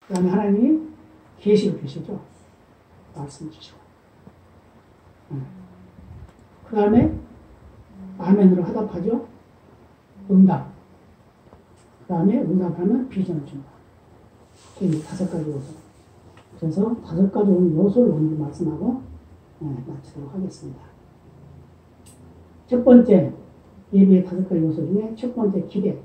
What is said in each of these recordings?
그 다음에 하나님이 계시로 계시죠. 말씀 주시고. 그 다음에 아멘으로 화답하죠. 응답. 그 다음에 응답하면 비전을 준다. 이게 5가지 요소. 그래서 5가지 요소를 오늘 말씀하고 마치도록 하겠습니다. 첫 번째, 예배의 5가지 요소 중에 첫 번째 기대.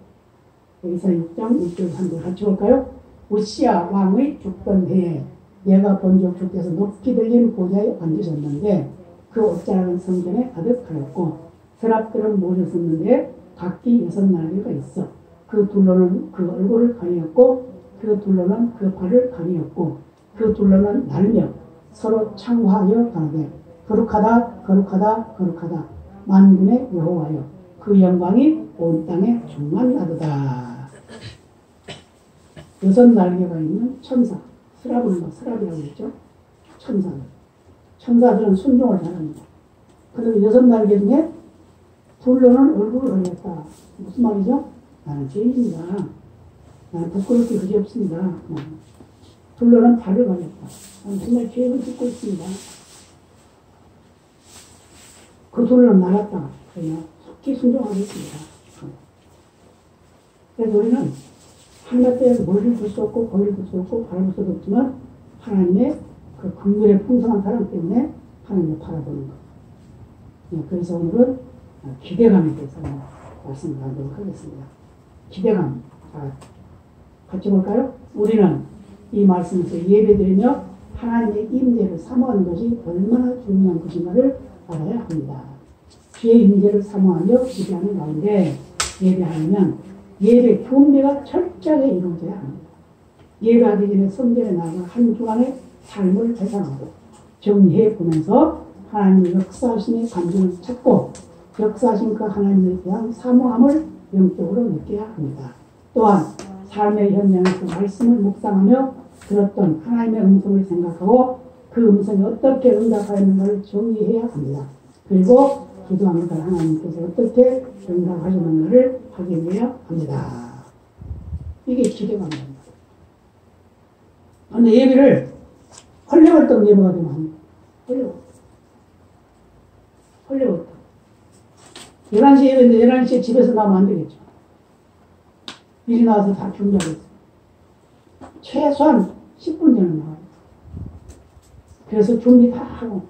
여기서 6장 1절 3절 같이 볼까요? 우시야 왕의 죽던 해에 내가 본적 주께서 높이 들린 보좌에 앉으셨는데 그 옷자락은 성전에 가득하였고 서랍들은 모여섰는데 각기 6날개가 있어. 그 둘로는 그 얼굴을 가리었고 그 둘로는 그 발을 가리었고 그 둘로는 날며 서로 창화하여 가되 거룩하다 거룩하다 거룩하다 만군의 여호와여 그 영광이 온 땅에 충만하도다. 6날개가 있는 천사, 스라브는 스라비라고 했죠. 천사들. 천사들은 순종을 잘합니다. 그리고 6날개 중에 둘로는 얼굴을 가리었다. 무슨 말이죠? 나는 죄인입니다. 나는 부끄럽게 그지없습니다. 둘로는 발을 가렸다. 나는 정말 죄를 짓고 있습니다. 그 둘로는 날았다. 그냥 속히 순종하겠습니다. 그래서 우리는 하나님 앞에 머리를 둘 수 없고 거리를 둘 수 없고 바라볼 수도 없지만 하나님의 그 긍휼의 풍성한 사랑 때문에 하나님을 바라보는 것. 그래서 오늘은 기대감에 대해서 말씀을 나누도록 하겠습니다. 기대감. 같이 볼까요? 우리는 이 말씀에서 예배드리며 하나님의 임재를 사모하는 것이 얼마나 중요한 것인가를 알아야 합니다. 주의 임재를 사모하며 기대하는 가운데 예배하면 예배 경배가 철저하게 이루어져야 합니다. 예배하기 전에 성전에 나가 한 주간의 삶을 회상하고 정리해 보면서 하나님의 역사하심의 감정을 찾고 역사하신 그 하나님에 대한 사모함을 영적으로 느껴야 합니다. 또한 삶의 현장에서 말씀을 묵상하며 들었던 하나님의 음성을 생각하고 그 음성이 어떻게 응답하였는가를 정리해야 합니다. 그리고 기도하면서 하나님께서 어떻게 응답하셨는가를 확인해야 합니다. 이게 기대감입니다. 그런데 예배를 헐레벌떡 예배가 되면 안 돼요. 헐레벌떡. 11시 예배인데 11시에 집에서 나오면 안 되겠죠. 미리 나와서 다 준비하겠어요. 최소한 10분 전에 나와요. 그래서 준비 다 하고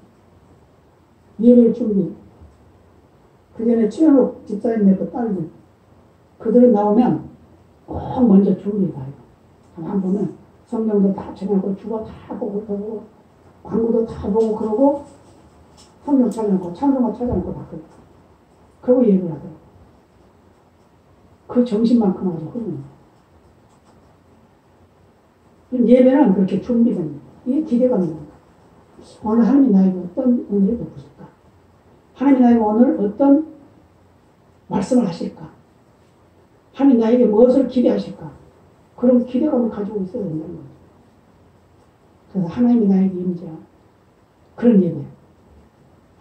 예배 준비. 그 전에 최현욱 집사님네 그 딸들 그들은 나오면 꼭 먼저 준비를 해요. 한 번은 성경도 다 찾아놓고 주거 다 보고 그러고 광고도 다 보고 그러고 성경 찾아놓고 찬송가 찾아놓고 다 그러고 그러고 예배를 하더라고요. 그 정신만큼 아주 흐르는 거예요. 예배는 그렇게 준비됩니다. 이게 기대감입니다. 오늘 하나님이 나에게 어떤 은혜를 베푸실까? 하나님이 나에게 오늘 어떤 말씀을 하실까? 하나님이 나에게 무엇을 기대하실까? 그런 기대감을 가지고 있어야 된다는 거죠. 그래서 하나님이 나에게 임재한 그런 예배.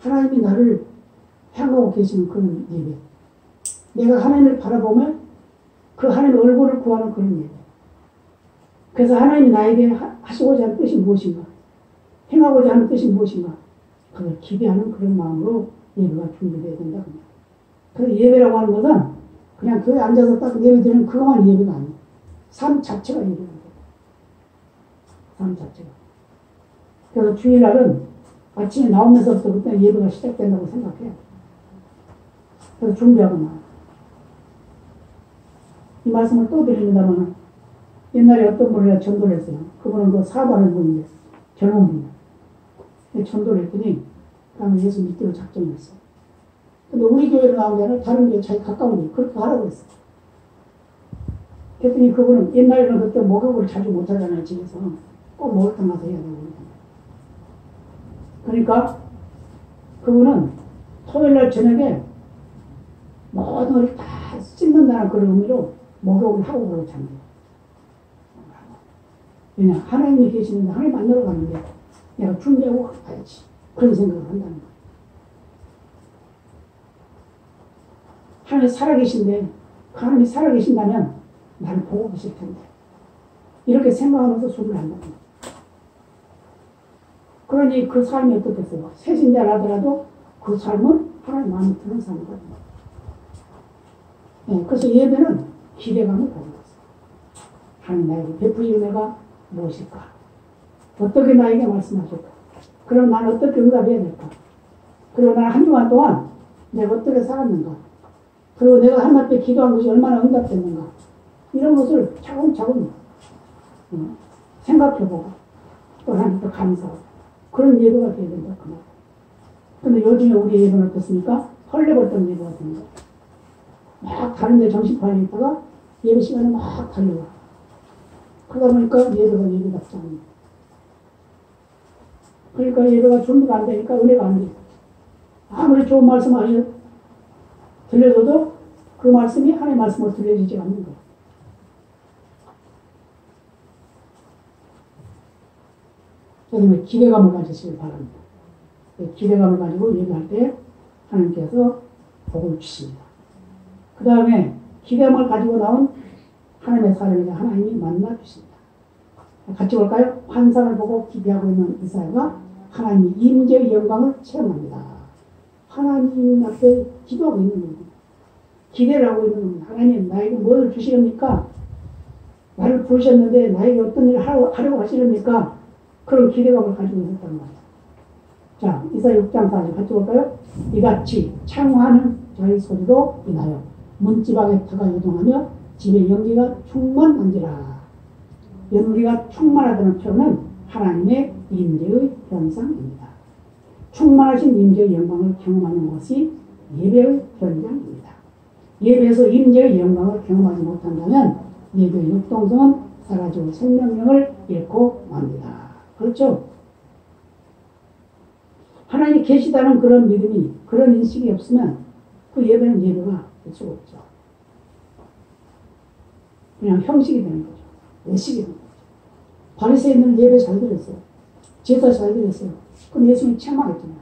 하나님이 나를 향하고 계시는 그런 예배. 내가 하나님을 바라보면 그 하나님의 얼굴을 구하는 그런 예배. 그래서 하나님이 나에게 하시고자 하는 뜻이 무엇인가? 행하고자 하는 뜻이 무엇인가? 그걸 기대하는 그런 마음으로 예배가 준비되어야 된다. 그래서 예배라고 하는 것은 그냥 교회에 앉아서 딱 예배 드리는 그것만 예배가 아니에요. 삶 자체가 예배가 돼요. 삶 자체가. 그래서 주일날은 아침에 나오면서부터 그때 예배가 시작된다고 생각해요. 그래서 준비하고 나와요. 이 말씀을 또 드립니다만 옛날에 어떤 분을 전도를 했어요. 그분은 그 사업하는 분인데 젊은 분이에요. 전도를 했더니 그다음에 예수 믿기로 작정했어. 근데 우리 교회로 나온 게 아니라 다른 교회 자기 가까운 교회 그렇게 하라고 했어. 그랬더니 그분은 옛날에는 그때 목욕을 자주 못 하잖아요. 집에서 꼭 목욕탕 가서 해야 되고 그러니까 그분은 토요일날 저녁에 모든 걸 다 씻는다는 그런 의미로 목욕을 하고 그러고 잡니다. 왜냐 하나님이 계시는데 하나님 만나러 가는데 내가 준비하고 가야지 그런 생각을 한다는 거예요. 하나님이 살아계신데 그 하나님이 살아계신다면 나를 보고 계실 텐데 이렇게 생각하면서 술을 한다는 거예요. 그러니 그 삶이 어떻겠어요? 새신자라더라도 그 삶은 하나님 마음에 드는 삶이거든요. 네, 그래서 예배는 기대감을 가지고 있어요. 하나님 나에게 베푸실 은혜가 무엇일까? 어떻게 나에게 말씀하실까? 그럼 나는 어떻게 응답해야 될까? 그리고 나는 한 주간 동안 내가 어떻게 살았는가? 그리고 내가 하나님 앞에 기도한 것이 얼마나 응답됐는가? 이런 것을 차근차근 생각해보고 또 하나님께 감사하고 그런 예배가 되어야 된다 그 말이에요. 근데 요즘에 우리 예배는 어떻습니까? 헐레벌떡 예배가 됩니다. 막 다른 데 정신파에 있다가 예배 시간에 막 달려와. 그러다 보니까 예배가 예배답지 않습니다. 그러니까 예배가 준비가 안 되니까 은혜가 안 돼요. 아무리 좋은 말씀 들려줘도 그 말씀이 하나님의 말씀으로 들려지지 않는 거예요. 그다음에 기대감을 가지시길 바랍니다. 기대감을 가지고 예배할 때 하나님께서 복을 주십니다. 그 다음에 기대감을 가지고 나온 하나님의 사람에게 하나님이 만나 주십니다. 같이 볼까요? 환상을 보고 기대하고 있는 이사야가 하나님의 임재의 영광을 체험합니다. 하나님 앞에 기도하고 있는 겁니다. 기대를 하고 있는 겁니다. 하나님 나에게 뭘 주시렵니까? 나를 부르셨는데 나에게 어떤 일을 하려고 하시렵니까? 그런 기대감을 가지고 있었단 말이에요. 자, 이사야 6장 4절 같이 볼까요? 이같이 창화하는 자의 소리로 인하여 문지방에 터가 요동하며 집에 연기가 충만한지라. 연기가 충만하다는 표현은 하나님의 임재의 현상입니다. 충만하신 임재의 영광을 경험하는 것이 예배의 현장입니다. 예배에서 임재의 영광을 경험하지 못한다면 예배의 율동성은 사라지고 생명력을 잃고 맙니다. 그렇죠? 하나님이 계시다는 그런 믿음이, 그런 인식이 없으면 그 예배는 예배가 될 수가 없죠. 그냥 형식이 되는 거죠. 외식이 되는 거죠. 바리새인들은 예배 잘 드렸어요. 제사 잘 드렸어요. 그럼 예수님 책망했잖아요.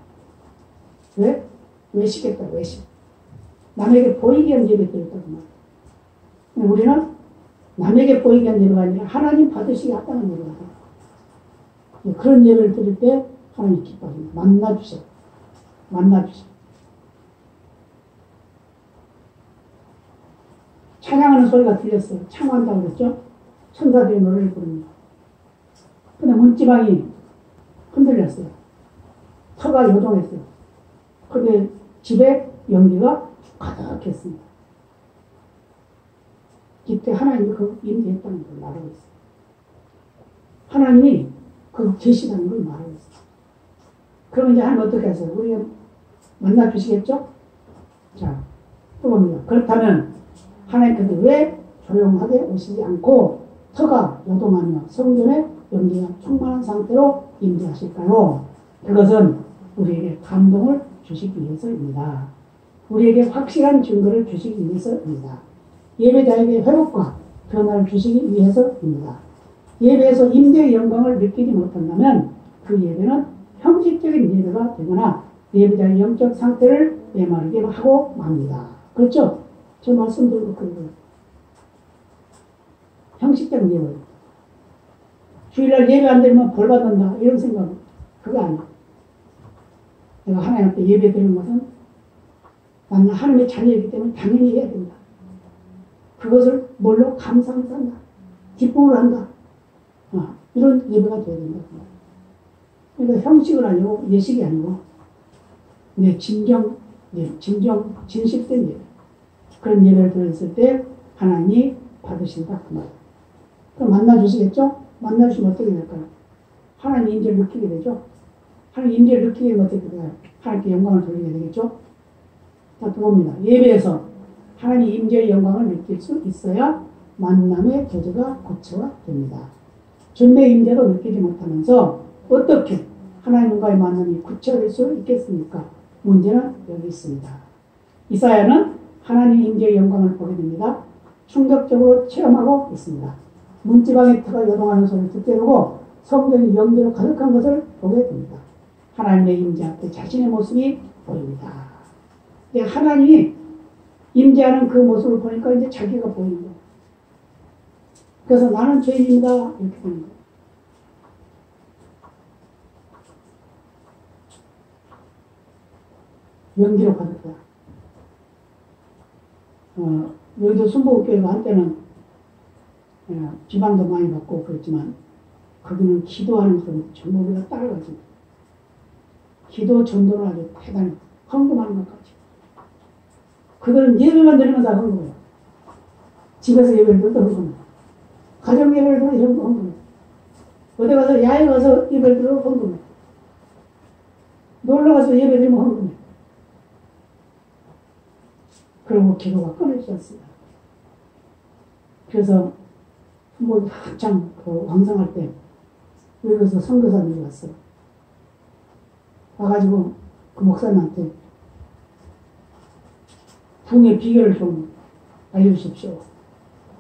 왜? 외식했다, 외식. 남에게 보이게 위한 예배 드렸다고 말이에요. 우리는 남에게 보이게 위한 예배가 아니라 하나님 받으시기 합당한 예배가 돼요. 그런 예배를 드릴 때 하나님 기뻐하십니다. 만나주세요. 만나주세요. 찬양하는 소리가 들렸어요. 창화한다고 그랬죠? 천사들이 노래를 부릅니다. 근데 문지방이 흔들렸어요. 터가 요동했어요. 근데 집에 연기가 가득했습니다. 이때 하나님이 그 임재했다는 걸 말하고 있어요. 하나님이 그 계시다는 걸 말하고 있어요. 그러면 이제 하나님 어떻게 하세요? 우리 만나 주시겠죠? 자, 또 봅니다. 그렇다면 하나님께서 왜 조용하게 오시지 않고 터가 요동하며 성전에 연기가 충만한 상태로 임재하실까요? 그것은 우리에게 감동을 주시기 위해서입니다. 우리에게 확실한 증거를 주시기 위해서입니다. 예배자에게 회복과 변화를 주시기 위해서입니다. 예배에서 임재의 영광을 느끼지 못한다면 그 예배는 형식적인 예배가 되거나 예배자의 영적 상태를 메마르게 하고 맙니다. 그렇죠? 저 말씀드리고 그래요. 형식적인 예배. 주일날 예배 안 드리면 벌 받는다 이런 생각 그거 아니야. 내가 하나님 앞에 예배 드리는 것은 나는 하나님의 자녀이기 때문에 당연히 해야 된다. 그것을 뭘로 감사하면서 한다. 기쁨으로 한다. 이런 예배가 되어야 된다. 그러니까 형식은 아니고 예식이 아니고 진정, 진실된 예배. 그런 예배를 드렸을 때 하나님이 받으신다. 그 말. 그럼 만나주시겠죠? 만나주시면 어떻게 될까요? 하나님 임재를 느끼게 되죠? 하나님 임재를 느끼게 되면 어떻게 될까요? 하나님께 영광을 돌리게 되겠죠? 자, 또 봅니다. 예배에서 하나님 임재의 영광을 느낄 수 있어야 만남의 계제가 구체화됩니다. 준비의 임재도 느끼지 못하면서 어떻게 하나님과의 만남이 구체화될 수 있겠습니까? 문제는 여기 있습니다. 이사야는 하나님 임재의 영광을 보게 됩니다. 충격적으로 체험하고 있습니다. 문지방의 터가 요동하는 소리를 듣게 되고 성전이 연기로 가득한 것을 보게 됩니다. 하나님의 임재 앞에 자신의 모습이 보입니다. 이제 하나님이 임재하는 그 모습을 보니까 이제 자기가 보이는 거예요. 그래서 나는 죄인입니다. 이렇게 되는 거예요. 명기로 받았다. 여기도 순복음교회가 한때는 비방도 많이 받고 그랬지만 거기는 기도하는 사람이 전부 우리가 따라가지. 기도 전도를 아주 대단히 헌금하는 것까지. 그들은 예배만 드리면 다 헌금해요. 집에서 예배를 드려도 헌금해요. 가정 예배를 드려도 헌금해요. 어디 가서 야외 가서 예배를 드려도 헌금해요. 놀러 가서 예배 드리면 헌금해요. 그리고 기도가 끊어지지 않습니다. 그래서 뭐 한참 그 왕성할 때 여기서 선교사님이 왔어요. 와가지고 그 목사님한테 부흥의 비결을 좀 알려주십시오.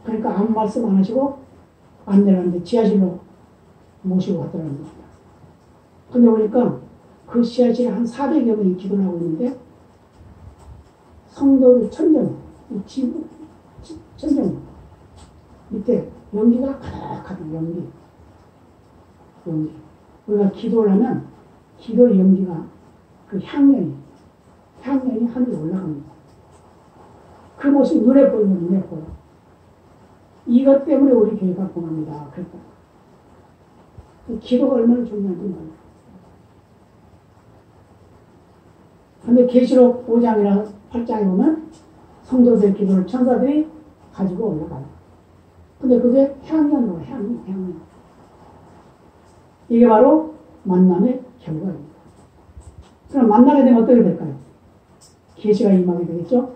그러니까 아무 말씀 안 하시고 안내를 하는데 지하실로 모시고 가더라는 겁니다. 근데 보니까 그 지하실에 한 400여 명이 기도를 하고 있는데 성도들 천정, 천정 밑에 연기가 가득하다. 연기. 우리가 기도를 하면 기도의 연기가 그 향연이 하늘에 올라갑니다. 그 모습이 눈에 보이면 눈에 보여. 이것 때문에 우리 교회가 공합니다. 그러니까 기도가 얼마나 중요한지 말이야. 그런데 계시록 5장이나 8장에 보면 성도들 기도를 천사들이 가지고 올라가요. 근데 그게 향연으로 향연. 이게 바로 만남의 결과입니다. 그럼 만나게 되면 어떻게 될까요? 계시가 임하게 되겠죠?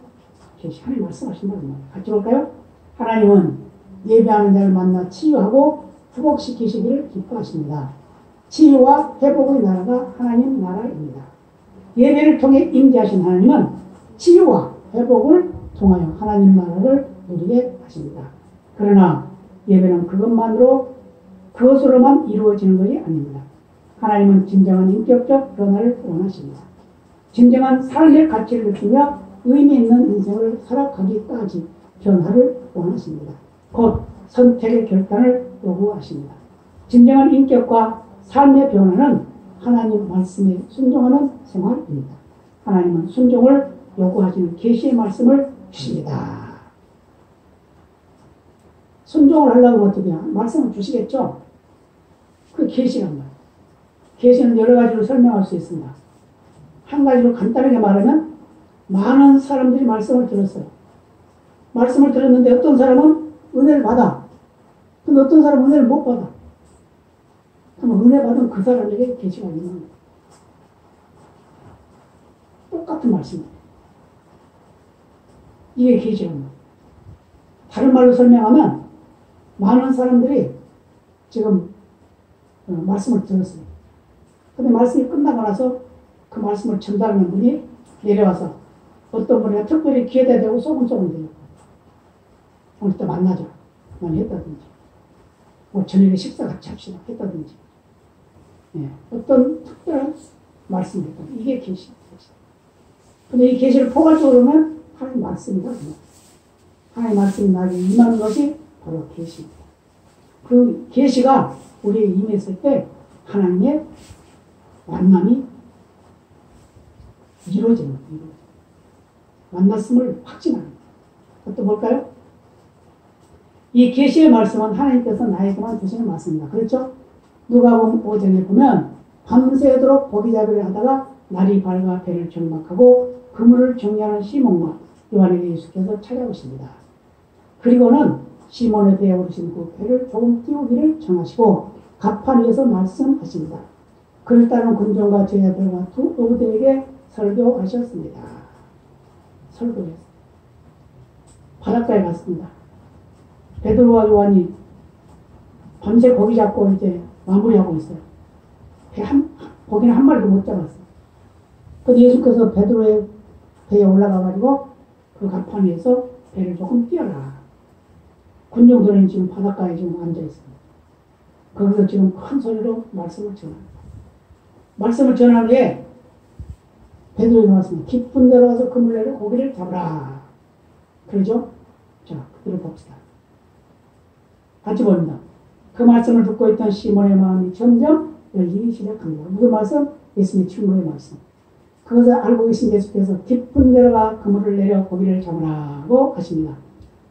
계시 하나님 말씀하신다는 말이에요. 같이 볼까요? 하나님은 예배하는 자를 만나 치유하고 회복시키시기를 기뻐하십니다. 치유와 회복의 나라가 하나님 나라입니다. 예배를 통해 임재하신 하나님은 치유와 회복을 통하여 하나님 나라를 누리게 하십니다. 그러나 예배는 그것으로만 이루어지는 것이 아닙니다. 하나님은 진정한 인격적 변화를 원하십니다. 진정한 삶의 가치를 느끼며 의미 있는 인생을 살아가기까지 변화를 원하십니다. 곧 선택의 결단을 요구하십니다. 진정한 인격과 삶의 변화는 하나님 말씀에 순종하는 생활입니다. 하나님은 순종을 요구하시는 계시의 말씀을 주십니다. 순종을 하려고 어떻게 말씀을 주시겠죠? 그 계시란 말이에요. 계시는 여러 가지로 설명할 수 있습니다. 한 가지로 간단하게 말하면 많은 사람들이 말씀을 들었어요. 말씀을 들었는데 어떤 사람은 은혜를 받아. 근데 어떤 사람은 은혜를 못 받아. 그럼 은혜 받은 그 사람에게 계시가 있는 거예요. 똑같은 말씀이에요. 이게 계시란 말이에요. 다른 말로 설명하면 많은 사람들이 지금 말씀을 들었어요. 근데 말씀이 끝나고 나서 그 말씀을 전달하는 분이 내려와서 어떤 분이 특별히 기회다 되고 소근소근 돼요. 오늘 또 만나자. 많이 했다든지. 뭐 저녁에 식사 같이 합시다. 했다든지. 예, 어떤 특별한 말씀을 했다든지. 이게 계시. 근데 이 계시를 포괄적으로 보면 하나님 말씀이다. 하나님 말씀이 나에게 임하는 것이 바로 계시입니다. 그 계시가 우리에게 임했을 때 하나님의 만남이 이루어지는 거예요. 만났음을 확증합니다. 또 볼까요? 이 계시의 말씀은 하나님께서 나에게만 주시는 말씀입니다. 그렇죠? 누가복음 5장에 보면 밤새도록 고기잡이를 하다가 날이 밝아 배를 정박하고 그물을 정리하는 시몬과 요한에게 예수께서 찾아오십니다. 그리고는 시몬에 대해 오르신 그 배를 조금 띄우기를 정하시고 갑판 위에서 말씀하십니다. 그를 따른 군종과 제자들과 두 어부들에게 설교하셨습니다. 설교했습니다. 바닷가에 갔습니다. 베드로와 요한이 밤새 고기 잡고 이제 마무리하고 있어요. 고기는 한 마리도 못 잡았어요. 그런데 예수께서 베드로의 배에 올라가가지고 그 갑판 위에서 배를 조금 띄워라. 군종들은 지금 바닷가에 지금 앉아있습니다. 거기서 지금 큰 소리로 말씀을 전합니다. 말씀을 전한 후에 베드로에게 말씀합니다. 깊은 데로 가서 그물레로 고기를 잡으라. 그러죠? 자, 그대로 봅시다. 같이 봅니다. 그 말씀을 듣고 있던 시몬의 마음이 점점 열리기 시작합니다. 무슨 말씀? 예수님의 충고의 말씀. 그것을 알고 계신 예수께서 깊은 데로가 그물을 내려 고기를 잡으라고 하십니다.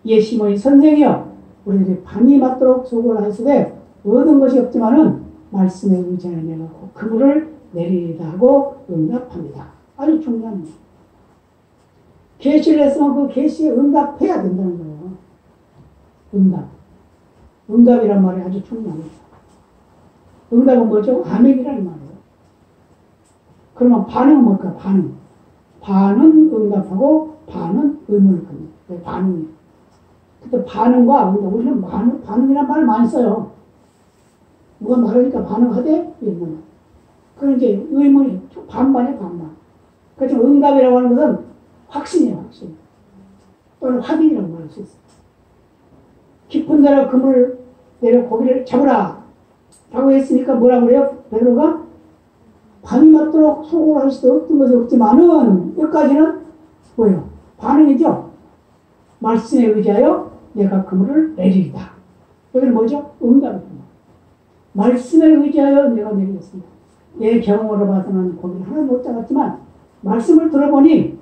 이에 시몬이 선생이여 우리들이 밤이 맞도록 수고를 하였으되 얻은 것이 없지만은 말씀에 의지하여 내가 그물을 내리리다 하고 응답합니다. 아주 중요합니다. 계시를 했으면 그 계시에 응답해야 된다는 거예요. 응답. 응답이란 말이 아주 중요합니다. 응답은 뭐죠? 아멘이라는 말이에요. 그러면 반응은 뭘까? 반응. 반은 응답하고 반은 의문을 갖는 거예요. 반응이. 근데 반응과 응답. 우리는 반응이란 말을 많이 써요. 누가 말하니까 반응하되? 이런 그런 이제 의문이 반반이에요, 반반. 그래서 응답이라고 하는 것은 확신이에요, 확신. 또는 확인이라고 말할 수 있어요. 깊은 데로 그물 내려 고기를 잡으라. 라고 했으니까 뭐라고 그래요? 베드로가 밤이 맞도록 수고를 할 수도 없던 것이 없지만은 여기까지는 뭐예요? 반응이죠. 말씀에 의지하여 내가 그물을 내리리다. 여기는 뭐죠? 응답입니다. 말씀에 의지하여 내가 내리겠습니다. 내 경험으로 봐서는 고기를 하나 못 잡았지만 말씀을 들어보니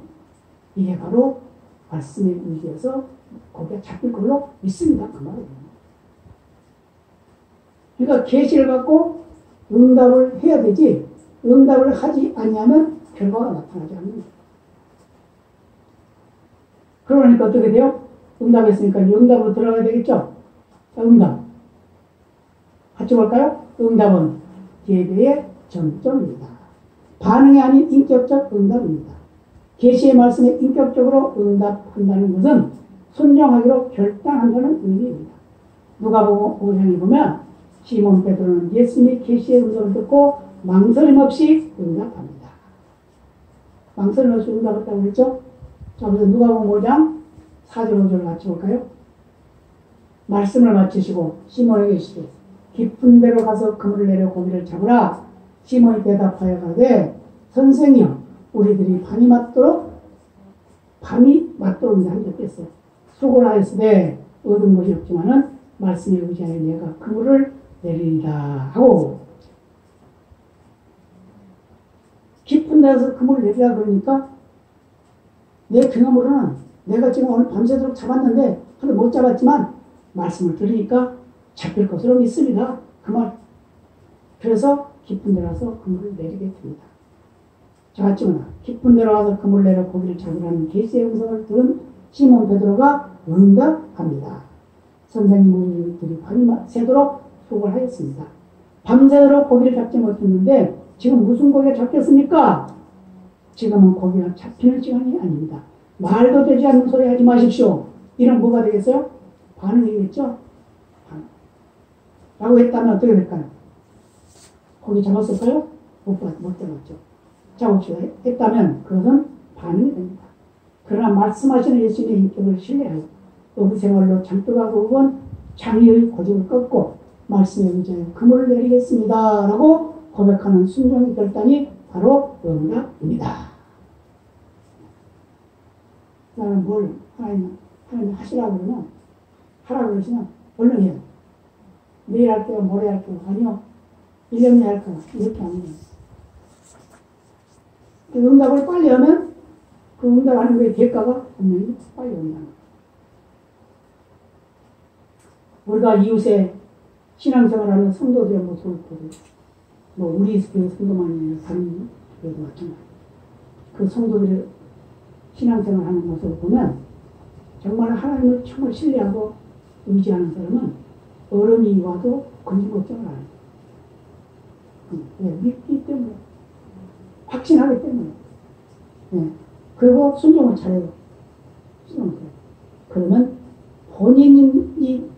이게 바로 말씀에 의지해서 고기가 잡힐 걸로 믿습니다. 그 말이에요. 그러니까 계시를 갖고 응답을 해야 되지 응답을 하지 아니하면 결과가 나타나지 않는다. 그러니까 어떻게 돼요? 응답했으니까 응답으로 들어가야 되겠죠? 자, 응답. 같이 볼까요? 응답은 예배의 정점입니다. 반응이 아닌 인격적 응답입니다. 계시의 말씀에 인격적으로 응답한다는 것은 순종하기로 결단한다는 의미입니다. 누가복음 5장에 보면 시몬 베드로는 예수님이 계시의 음성을 듣고 망설임 없이 응답합니다. 망설임 없이 응답했다고 그랬죠? 자, 그래서 누가복음 5장 4절 5절 같이 볼까요? 말씀을 마치시고 시몬에게 이르시되 깊은 데로 가서 그물을 내려 고기를 잡으라. 시몬이 대답하여 가되 선생이여 우리들이 밤이 맞도록 이제 한적 뺐어요. 수고를 하였으되 얻은 것이 없지만은 말씀에 의지하여 내가 그물을 내리리라 하고 깊은 데서 그물을 내리라 그러니까 내 경험으로는 내가 지금 오늘 밤새도록 잡았는데 하나 못 잡았지만 말씀을 들으니까 잡힐 것으로 믿습니다. 그 말. 그래서 깊은 데 가서 그물을 내리게 됩니다. 자, 같지만 깊은 데로 가서 그물을 내려 고기를 잡으라는 계시의 음성을 들은 시몬 베드로가 응답합니다. 선생님 우리들이 밤이 새도록 수고를 하였습니다. 밤새도록 고기를 잡지 못했는데 지금 무슨 고기가 잡혔습니까? 지금은 고기가 잡히는 시간이 아닙니다. 말도 되지 않는 소리 하지 마십시오. 이런 뭐가 되겠어요? 반응이겠죠? 라고 했다면 어떻게 될까요? 고기 잡았을까요? 못 잡았죠. 잡읍시다. 했다면 그것은 반응이 됩니다. 그러나 말씀하시는 예수님의 인격을 신뢰하여 의무생활로 잠들어가고 그건 장의의 고집을 꺾고 말씀에 의지하여 그물을 내리겠습니다. 라고 고백하는 순종의 결단이 바로 응답입니다. 나는 뭘 하나님 하시라고 그러면 하라고 그러시면 얼른 해요. 내일 할게요. 모레 할게요. 아니요. 1년 내에 할까요? 이렇게 하는 거예요. 그 응답을 빨리 하면 그 응답하는 거에 대가가 분명히 빨리 온다는 거예요. 우리가 이웃에 신앙생활하는 성도들의 모습을 보고 뭐 우리 교회 성도만이 아니라 다른 교회도 마찬가지예요. 그 성도들의 신앙생활하는 모습을 보면 정말 하나님을 정말 신뢰하고 의지하는 사람은 어려움이 와도 건진 걱정을 안 해요. 네, 믿기 때문에 확신하기 때문에 네. 그리고 순종을 잘해요. 순종을 잘해요. 그러면 본인이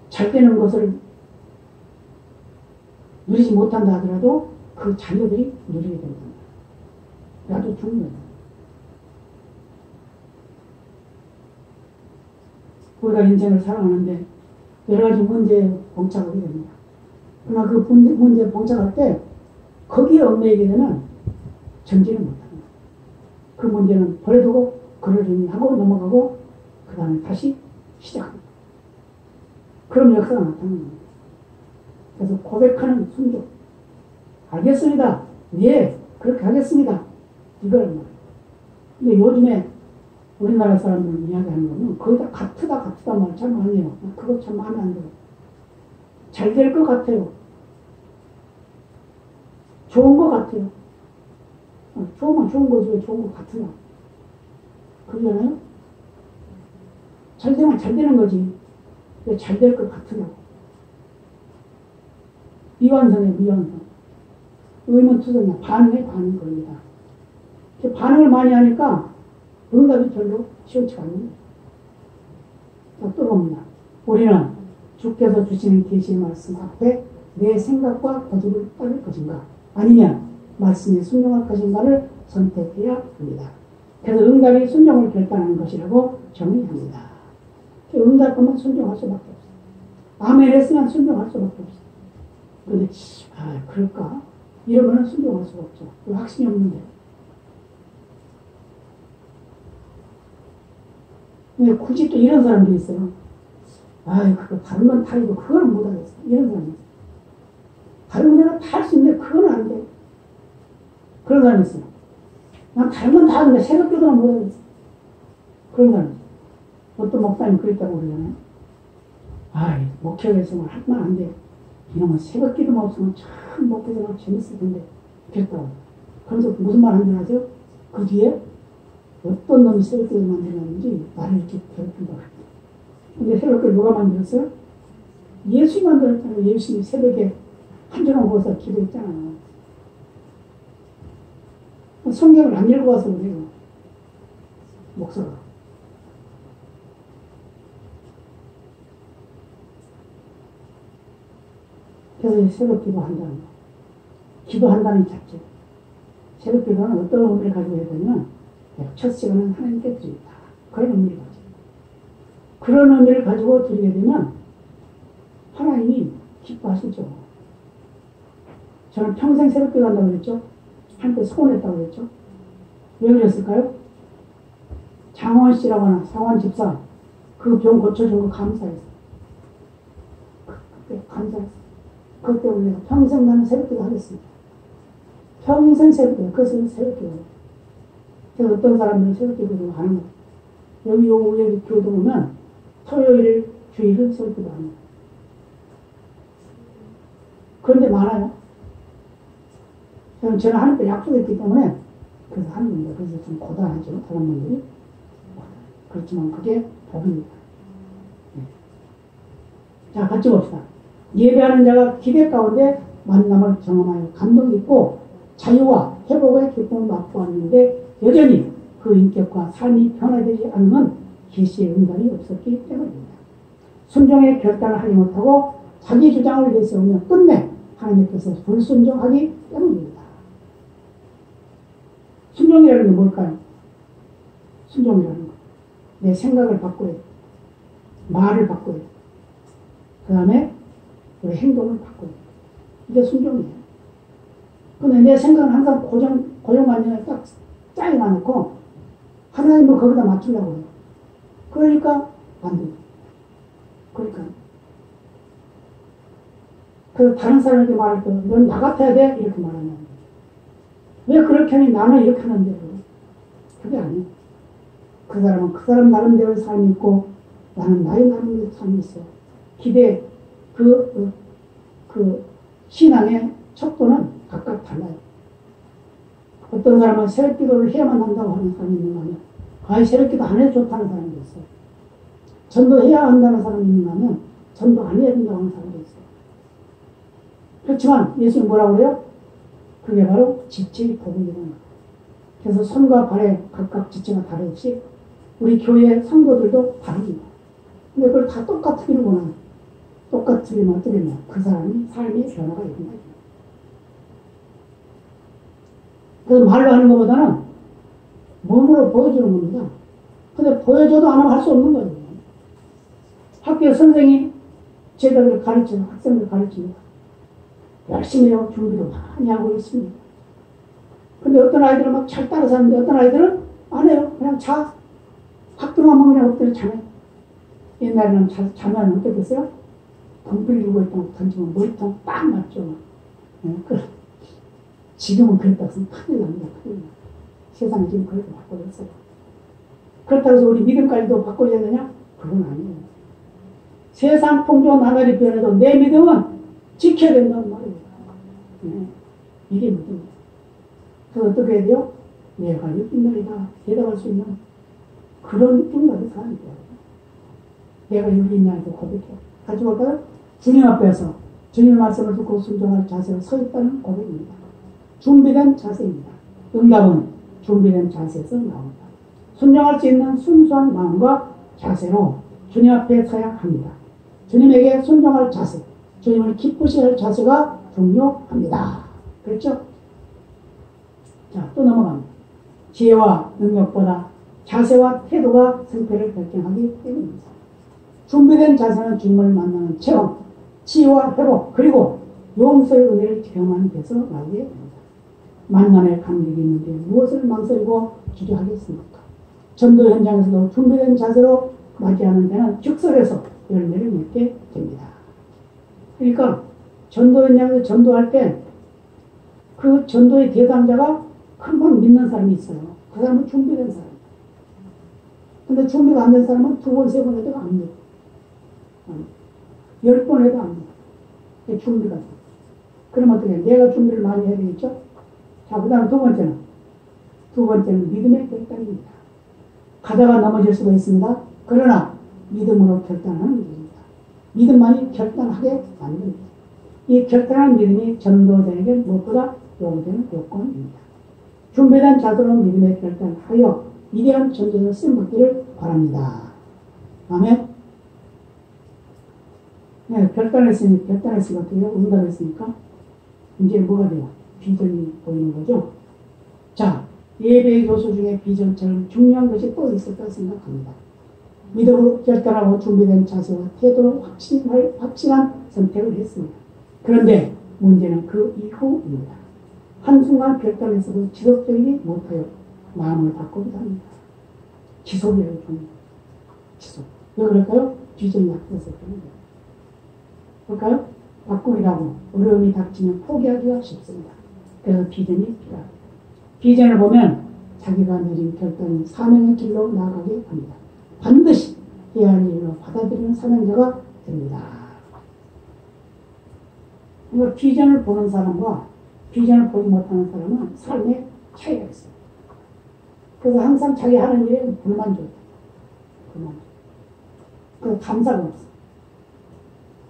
잘 되는 것을 누리지 못한다 하더라도 그 자녀들이 누리게 된다. 아주 중요해요. 우리가 인생을 살아가는데 여러 가지 문제에 봉착하게 됩니다. 그러나 그 문제에 봉착할 때 거기에 얽매이게 되면 전진을 못합니다. 그 문제는 버려두고 그러려니 하고 넘어가고 그 다음에 다시 시작합니다. 그런 역사가 나타나는 겁니다. 그래서 고백하는 순종. 알겠습니다. 예, 그렇게 하겠습니다. 이걸 말이에요. 근데 요즘에 우리나라 사람들 이야기하는 거는 거의 다 같으다 말 참 많이 해요. 그거 참 마음에 안 들어요. 잘 될 것 같아요. 좋은 것 같아요. 좋으면 좋은 거지 왜 좋은 것 같으나. 그러잖아요? 잘 되면 잘 되는 거지. 왜 잘 될 것 같으나. 미완성이에요, 미완성. 의문투성이야. 반응에 반응 겁니다. 반응을 많이 하니까 응답이 별로 시원치가 않는 거예요. 또 봅니다. 우리는 주께서 주시는 계시의 말씀 앞에 내 생각과 고집을 따를 것인가 아니면 말씀에 순종할 것인가를 선택해야 합니다. 그래서 응답이 순종을 결단하는 것이라고 정의합니다. 응답하면 순종할 수밖에 없어요. 아멘 했으면 순종할 수밖에 없어요. 그런데 그럴까? 이러면 순종할 수가 없죠. 확신이 없는데. 근데 굳이 또 이런 사람도 있어요. 그거 다른 건 다르고 그거는 못하겠어. 이런 사람이 있어요. 다른 건 내가 다 할 수 있는데 그건 안 돼. 그런 사람이 있어요. 난 다른 건 다 하는데 새벽 기도는 못하겠어. 그런 사람이 있어요. 어떤 목사님 그랬다고 그러잖아요. 목회에서는 하면 안 돼. 이놈은 새벽 기도만 없으면 참 목회생활 재밌을 텐데. 그랬다고. 그래서 무슨 말 하는지 아죠? 그 뒤에 어떤 놈이 새벽 기도 만들었는지 나를 이렇게 괴롭힌다고 했다. 근데 새벽 기도 누가 만들었어요? 예수님이 만들었잖아요. 예수님이 새벽에 한 줄만 보고서 기도했잖아요. 성경을 안 읽어봐서 그래요. 목사가. 그래서 새벽 기도한다는 거. 기도한다는 자체. 새벽 기도는 어떤 의미를 가지고 해야 되냐면 첫 시간은 하나님께 드립니다. 그런 의미를 가지고. 그런 의미를 가지고 드리게 되면 하나님이 기뻐하시죠. 저는 평생 새벽 기도 한다고 그랬죠. 한때 소원했다고 그랬죠. 왜 그랬을까요? 장원 씨라고 하는 상원 집사 그 병 고쳐준 거 감사했어. 그때 감사했어. 그것 때문에 내가 평생 나는 새벽기도 하겠습니다. 평생 새벽기도. 그것은 새벽기도. 그래서 어떤 사람들은 새벽기도를 하는 거예요. 여기 교도 보면 토요일, 주일은 새벽기도 하는 거예요. 그런데 많아요. 저는 하나님께 약속했기 때문에 그래서 하는 겁니다. 그래서 좀 고단하죠. 다른 분들이. 그렇지만 그게 복입니다. 네. 자, 같이 봅시다. 예배하는 자가 기대 가운데 만남을 경험하여 감동이 있고 자유와 회복의 기쁨을 맛보았는데 여전히 그 인격과 삶이 변화되지 않으면 계시의 응답이 없었기 때문입니다. 순종의 결단을 하지 못하고 자기 주장을 내세우면 끝내 하나님께서 불순종하기 때문입니다. 순종이라는 게 뭘까요? 순종이라는 거. 내 생각을 바꿔야 돼. 말을 바꿔야 돼. 그 다음에 우리 행동을 바꿔야 돼. 이게 순종이에요. 근데 내 생각은 항상 고정관념에 딱 짜여놔 놓고 하나님을 거기다 맞추려고 해요. 그러니까 안 돼요. 그러니까. 그래서 다른 사람에게 말할 때, 넌 나 같아야 돼? 이렇게 말하면. 왜 그렇게 하니? 나는 이렇게 하는데. 그게 아니에요. 그 사람은 그 사람 나름대로의 삶이 있고, 나는 나의 나름대로의 삶이 있어. 기대, 신앙의 척도는 각각 달라요. 어떤 사람은 새벽 기도를 해야만 한다고 하는 사람이 있는가 하면, 새벽 기도 안 해도 좋다는 사람이 있어요. 전도해야 한다는 사람이 있는가 하면, 전도 안 해야 된다고 하는 사람이 있어요. 그렇지만 예수님 뭐라고 그래요? 그게 바로 지체의 복음이라는 거예요. 그래서 손과 발에 각각 지체가 다르듯이 우리 교회 성도들도 다릅니다. 근데 그걸 다 똑같으려고는 똑같으려면 어떻게 되냐? 그 사람이 삶의 변화가 있는 거예요. 그래서 말로 하는 것보다는 몸으로 보여주는 겁니다. 근데 보여줘도 안 하면 할 수 없는 거예요. 학교에 선생이 제자들을 가르치는 학생들 가르칩니다. 열심히 하고 준비도 많이 하고 있습니다. 근데 어떤 아이들은 막 잘 따라서 하는데 어떤 아이들은 안 해요. 그냥 학교만 하면 그냥 엎드려 자네. 옛날에는 자면 어떻겠어요? 덩필 들고 있다고 던지면 머리통 딱 맞죠. 예, 지금은 그랬다고 해서 큰일 납니다. 큰일 납니다. 세상이 지금 그렇게 바꿔졌어요. 그렇다고 해서 우리 믿음까지도 바꿔야 되냐? 그건 아니에요. 세상 풍조 나날이 변해도 내 믿음은 지켜야 된다는 말이에요. 네. 이게 믿음이에요. 그래서 어떻게 해야 돼요? 내가 여기있나이다 대답할 수 있는 그런 뚱나게 사람이 돼요. 내가 여기 있나이다 고백해. 같이 볼까요? 주님 앞에서 주님 말씀을 듣고 순종할 자세로 서 있다는 고백입니다. 준비된 자세입니다. 응답은 준비된 자세에서 나옵니다. 순종할 수 있는 순수한 마음과 자세로 주님 앞에 서야 합니다. 주님에게 순종할 자세, 주님을 기쁘시게 할 자세가 중요합니다. 그렇죠? 자, 또 넘어갑니다. 지혜와 능력보다 자세와 태도가 승패를 결정하기 때문입니다. 준비된 자세는 주님을 만나는 체험, 치유와 회복, 그리고 용서의 은혜를 경험하는 데서 나오게 됩니다. 만남의 감격이 있는데 무엇을 망설이고 주저하겠습니까? 전도 현장에서도 준비된 자세로 맞이하는 데는 즉석에서 열매를 맺게 됩니다. 그러니까 전도 현장에서 전도할 때 그 전도의 대상자가 금방 믿는 사람이 있어요. 그 사람은 준비된 사람이에요. 근데 준비가 안 된 사람은 2번, 3번 해도 안 믿어. 10번 해도 안 믿어. 준비가 돼. 그럼 어떻게 해? 내가 준비를 많이 해야 되겠죠? 자, 그 다음 두 번째는 믿음의 결단입니다. 가다가 넘어질 수가 있습니다. 그러나 믿음으로 결단하는 믿음입니다. 믿음만이 결단하게 만듭니다. 이 결단한 믿음이 전도자에게 무엇보다 요구되는 요건입니다. 준비된 자세로 믿음의 결단하여 위대한 전도자로 쓰임받기를 바랍니다. 아멘. 네, 결단했으니까 어떻게 해요? 응답했으니까 이제 뭐가 돼요? 비전이 보이는 거죠. 자, 예배 교수 중에 비전처럼 중요한 것이 또 있을까 생각합니다. 믿음으로 결단하고 준비된 자세와 태도로 확실한 선택을 했습니다. 그런데 문제는 그 이후입니다. 한순간 결단에서도 지속적이지 못하여 마음을 바꾸기도 합니다. 지속이에요, 좀. 지속. 왜 그럴까요? 비전이 약해서 그런 거예요. 볼까요? 바꾸기라고 어려움이 닥치면 포기하기가 쉽습니다. 그래서 비전이 필요합니다. 비전을 보면 자기가 내린 결단이 사명의 길로 나아가게 합니다. 반드시 해야 할 일로 받아들이는 사명자가 됩니다. 그러니까 비전을 보는 사람과 비전을 보지 못하는 사람은 삶에 차이가 있어요. 그래서 항상 자기 하는 일에 불만족이에요. 그래서 감사가 없어요.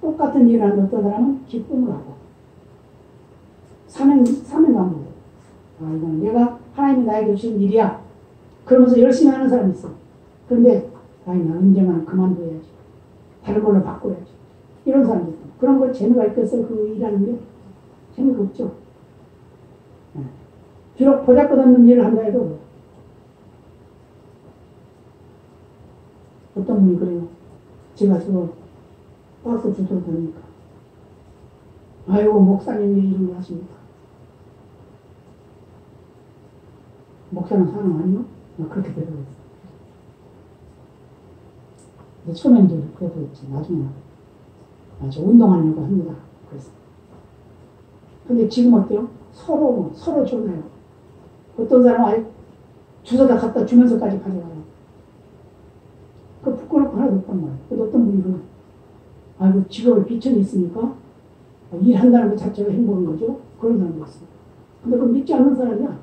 똑같은 일을 하는 어떤 사람은 기쁨을 하고 사명감을 해요. 아, 이건 내가 하나님이 나에게 주신 일이야. 그러면서 열심히 하는 사람이 있어. 그런데 아니, 나 언젠가는 그만둬야지. 다른 걸로 바꿔야지. 이런 사람이 있어. 그런 걸 재미가 있겠어요? 그 일하는 게? 재미가 없죠. 네. 비록 보잘것없는 일을 한다 해도 어떤 분이 그래요. 제가 저 박스 주소를 드니까 아이고 목사님이 이런 거 하십니까? 목사는 사람 아니요? 그렇게 대답했어요. 근데 처음에는 이제 그래도 있지. 나중에는 저 운동하려고 합니다. 그래서. 근데 지금 어때요? 서로 좋네요. 어떤 사람은 아예 주소다 갖다 주면서까지 가져가요. 그 부끄럽고 하나도 없단 말이에요. 근데 어떤 분이 아이고 직업에 비천이 있으니까 일한다는 것 자체가 행복한 거죠. 그런 사람도 있어요. 근데 그 믿지 않는 사람이야.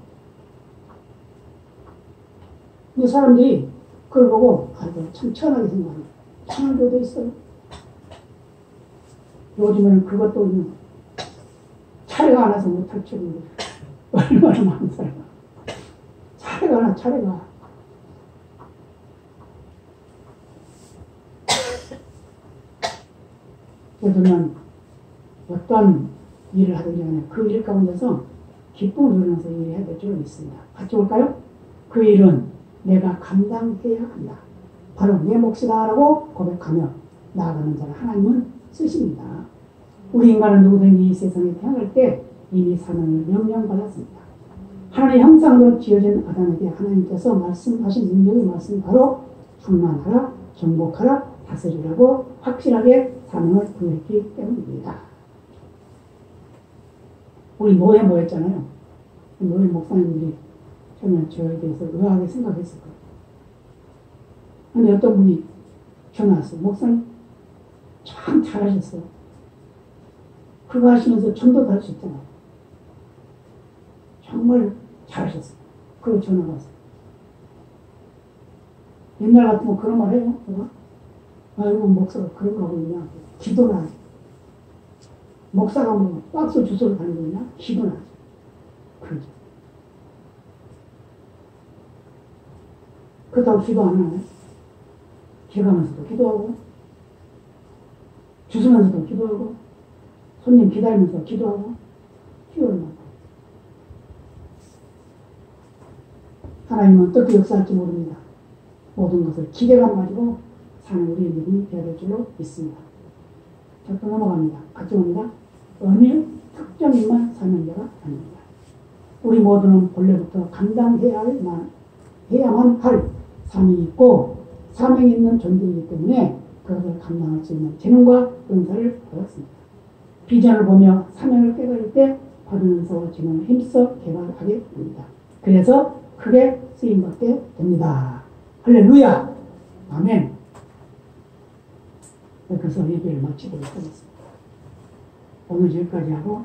근데 사람들이 그걸 보고 아이고 참 천하게 생각해요. 천하교도 있어요. 요즘에는 그것도 차례가 안 와서 못할 줄인데 얼마나 많은 사람. 차례가. 그러면 어떤 일을 하든지 간에 그 일 가운데서 기쁨을 누리면서 일해야 될 줄 믿습니다. 같이 볼까요? 그 일은 내가 감당해야 한다. 바로 내 몫이다 라고 고백하며 나아가는 자를 하나님은 쓰십니다. 우리 인간은 누구든 이 세상에 태어날 때 이미 사명을 명령받았습니다. 하나님의 형상으로 지어진 아담에게 하나님께서 말씀하신 능력의 말씀이 바로 충만하라, 정복하라, 다스리라고 확실하게 사명을 부여했기 때문입니다. 우리 노예 모였잖아요. 노예 목사님들이 처음에 저에 대해서 의아하게 생각했을 거예요. 근데 어떤 분이 전화 왔어요. 목사님 참 잘하셨어요. 그거 하시면서 전도도 할 수 있잖아요. 정말 잘하셨어요. 그리고 전화가 왔어요. 옛날 같으면 그런 말 해요. 제가? 아이고 목사가 그런 거 하고 있냐. 기도나 하지. 목사가 뭐 박스 주소를 다니고 있냐. 기도나 하지. 그러죠. 그렇다고 기도 안 하나요? 기도하면서도 기도하고 주시면서도 기도하고 손님 기다리면서 기도하고 기도를 하고 하나님은 어떻게 역사할지 모릅니다. 모든 것을 기대감 가지고 사는 우리의 믿음이 되어야 될 줄로 믿습니다. 자, 또 넘어갑니다. 같이 옵니다. 어느 특정 인만 사명자가 아닙니다. 우리 모두는 본래부터 해야만 할 사명이 있고 사명이 있는 존재이기 때문에 그것을 감당할 수 있는 재능과 은사를 받았습니다. 비전을 보며 사명을 깨달을 때 받은 은사와 재능을 힘써 개발하게 됩니다. 그래서 크게 쓰임받게 됩니다. 할렐루야! 아멘! 그래서 예배를 마치도록 하겠습니다. 오늘 여기까지 하고